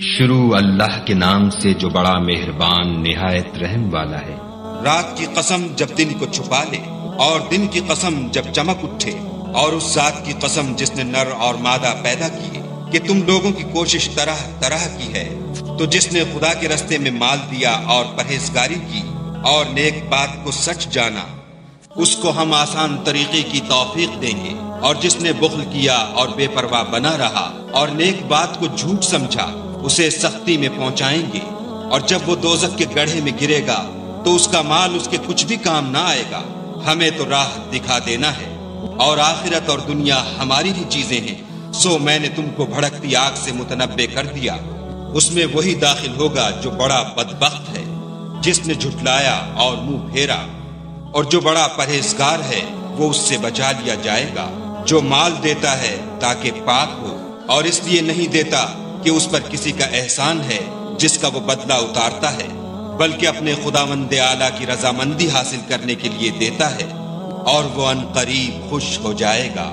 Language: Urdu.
شروع اللہ کے نام سے جو بڑا مہربان نہایت رحم والا ہے۔ رات کی قسم جب دن کو چھپا لے، اور دن کی قسم جب چمک اٹھے، اور اس ذات کی قسم جس نے نر اور مادہ پیدا کیے کہ تم لوگوں کی کوشش طرح طرح کی ہے، تو جس نے خدا کے رستے میں مال دیا اور پرہیزگاری کی اور نیک بات کو سچ جانا، اس کو ہم آسان طریقے کی توفیق دیں گے۔ اور جس نے بخل کیا اور بے پرواہ بنا رہا اور نیک بات کو جھوٹ سمجھا، اسے سختی میں پہنچائیں گے، اور جب وہ دوزخ کے گڑھے میں گرے گا تو اس کا مال اس کے کچھ بھی کام نہ آئے گا۔ ہمیں تو راہ دکھا دینا ہے، اور آخرت اور دنیا ہماری ہی چیزیں ہیں، سو میں نے تم کو بھڑکتی آگ سے متنبع کر دیا۔ اس میں وہی داخل ہوگا جو بڑا بدبخت ہے، جس نے جھٹلایا اور منہ پھیرا، اور جو بڑا پرہیزگار ہے وہ اس سے بچا لیا جائے گا۔ جو مال دیتا ہے تاکہ پاک ہو، اور اس لیے نہیں دیتا کہ اس پر کسی کا احسان ہے جس کا وہ بدلہ اتارتا ہے، بلکہ اپنے خداوند اعلیٰ کی رضامندی حاصل کرنے کے لیے دیتا ہے، اور وہ ان قریب خوش ہو جائے گا۔